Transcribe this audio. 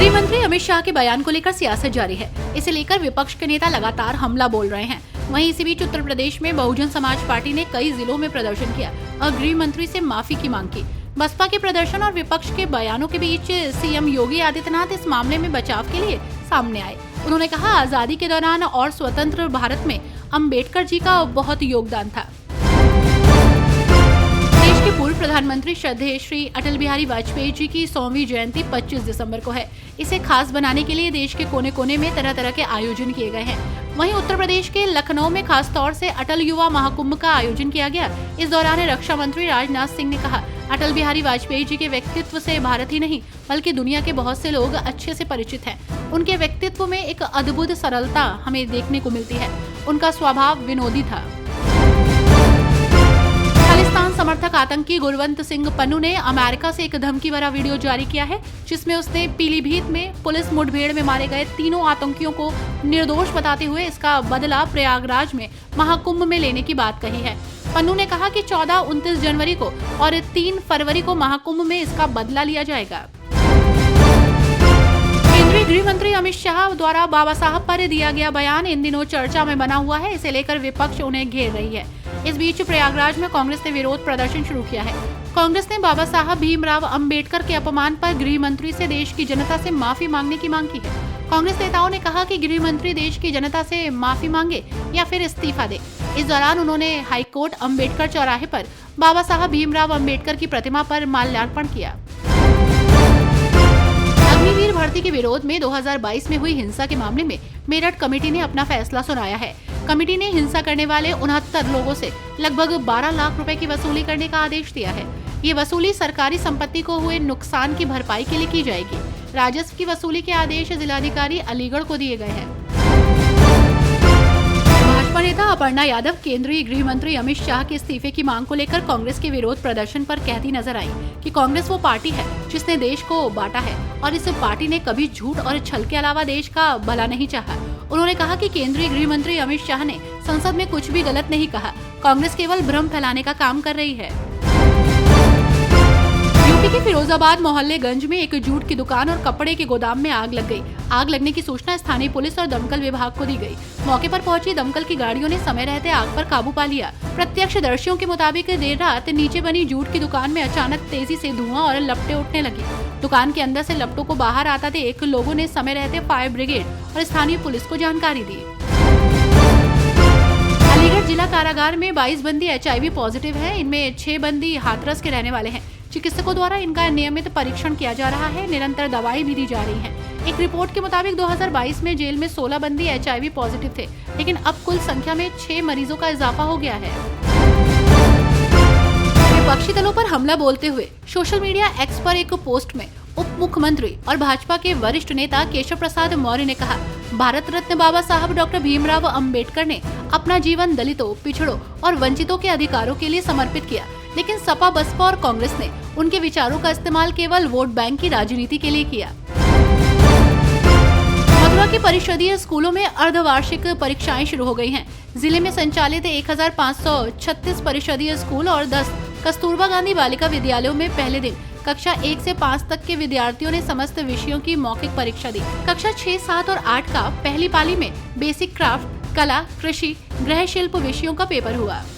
गृह मंत्री अमित शाह के बयान को लेकर सियासत जारी है। इसे लेकर विपक्ष के नेता लगातार हमला बोल रहे हैं। वहीं इसी बीच उत्तर प्रदेश में बहुजन समाज पार्टी ने कई जिलों में प्रदर्शन किया और गृह मंत्री से माफी की मांग की। बसपा के प्रदर्शन और विपक्ष के बयानों के बीच सीएम योगी आदित्यनाथ इस मामले में बचाव के लिए सामने आए। उन्होंने कहा, आजादी के दौरान और स्वतंत्र भारत में अम्बेडकर जी का बहुत योगदान था। देश के पूर्व प्रधानमंत्री श्रद्धेय श्री अटल बिहारी वाजपेयी जी की 100वीं जयंती 25 दिसंबर को है। इसे खास बनाने के लिए देश के कोने कोने में तरह तरह के आयोजन किए गए हैं। वहीं उत्तर प्रदेश के लखनऊ में खास तौर से अटल युवा महाकुंभ का आयोजन किया गया। इस दौरान रक्षा मंत्री राजनाथ सिंह ने कहा, अटल बिहारी वाजपेयी जी के व्यक्तित्व से भारत ही नहीं बल्कि दुनिया के बहुत से लोग अच्छे से परिचित हैं। उनके व्यक्तित्व में एक अद्भुत सरलता हमें देखने को मिलती है। उनका स्वभाव विनोदी था। खालिस्तान समर्थक आतंकी गुरवंत सिंह पन्नू ने अमेरिका से एक धमकी भरा वीडियो जारी किया है, जिसमें उसने पीलीभीत में पुलिस मुठभेड़ में मारे गए तीनों आतंकियों को निर्दोष बताते हुए इसका बदला प्रयागराज में महाकुंभ में लेने की बात कही है। पन्नू ने कहा कि 14, 29 जनवरी को और 3 फरवरी को महाकुंभ में इसका बदला लिया जाएगा। केंद्रीय गृह मंत्री अमित शाह द्वारा बाबा साहब पर दिया गया बयान इन दिनों चर्चा में बना हुआ है। इसे लेकर विपक्ष उन्हें घेर रही है। इस बीच प्रयागराज में कांग्रेस ने विरोध प्रदर्शन शुरू किया है। कांग्रेस ने बाबा साहब भीमराव अंबेडकर के अपमान पर गृह मंत्री से देश की जनता से माफी मांगने की मांग की है। कांग्रेस नेताओं ने कहा कि गृह मंत्री देश की जनता से माफी मांगे या फिर इस्तीफा दे। इस दौरान उन्होंने हाईकोर्ट अंबेडकर चौराहे पर बाबा साहब भीमराव अंबेडकर की प्रतिमा पर माल्यार्पण किया। अग्निवीर भर्ती के विरोध में 2022 में हुई हिंसा के मामले में मेरठ कमेटी ने अपना फैसला सुनाया है। कमेटी ने हिंसा करने वाले 69 लोगों से लगभग 12 लाख रुपए की वसूली करने का आदेश दिया है। ये वसूली सरकारी संपत्ति को हुए नुकसान की भरपाई के लिए की जाएगी। राजस्व की वसूली के आदेश जिलाधिकारी अलीगढ़ को दिए गए हैं। भाजपा नेता अपर्णा यादव केंद्रीय गृह मंत्री अमित शाह के इस्तीफे की मांग को लेकर कांग्रेस के विरोध प्रदर्शन पर कहती नजर आई कि कांग्रेस वो पार्टी है जिसने देश को बांटा है और इस पार्टी ने कभी झूठ और छल के अलावा देश का भला नहीं चाहा। उन्होंने कहा कि केंद्रीय गृह मंत्री अमित शाह ने संसद में कुछ भी गलत नहीं कहा। कांग्रेस केवल भ्रम फैलाने का काम कर रही है। यूपी के फिरोजाबाद मोहल्लेगंज में एक जूट की दुकान और कपड़े के गोदाम में आग लग गई। आग लगने की सूचना स्थानीय पुलिस और दमकल विभाग को दी गई। मौके पर पहुंची दमकल की गाड़ियों ने समय रहते आग पर काबू पा लिया। प्रत्यक्षदर्शियों के मुताबिक देर रात नीचे बनी जूट की दुकान में अचानक तेजी से धुआं और लपटें उठने लगी। दुकान के अंदर से लपटों को बाहर आता देख लोगों ने समय रहते फायर ब्रिगेड और स्थानीय पुलिस को जानकारी दी। अलीगढ़ जिला कारागार में 22 बंदी HIV पॉजिटिव हैं। इनमें 6 बंदी हाथरस के रहने वाले हैं। चिकित्सकों द्वारा इनका नियमित परीक्षण किया जा रहा है। निरंतर दवाई भी दी जा रही है। एक रिपोर्ट के मुताबिक 2022 में जेल में 16 बंदी HIV पॉजिटिव थे, लेकिन अब कुल संख्या में 6 मरीजों का इजाफा हो गया है। विपक्षी दलों पर हमला बोलते हुए सोशल मीडिया एक्स पर एक पोस्ट में उप मुख्यमंत्री और भाजपा के वरिष्ठ नेता केशव प्रसाद मौर्य ने कहा, भारत रत्न बाबा साहब डॉक्टर भीमराव अंबेडकर ने अपना जीवन दलितों, पिछड़ों और वंचितों के अधिकारों के लिए समर्पित किया, लेकिन सपा, बसपा और कांग्रेस ने उनके विचारों का इस्तेमाल केवल वोट बैंक की राजनीति के लिए किया। मथुरा के परिषदीय स्कूलों में अर्धवार्षिक परीक्षाएं शुरू हो गई हैं। जिले में संचालित 1536 परिषदीय स्कूल और 10 कस्तूरबा गांधी बालिका विद्यालयों में पहले दिन कक्षा 1 से 5 तक के विद्यार्थियों ने समस्त विषयों की मौखिक परीक्षा दी। कक्षा 6, 7 और 8 का पहली पाली में बेसिक क्राफ्ट, कला, कृषि, गृह शिल्प विषयों का पेपर हुआ।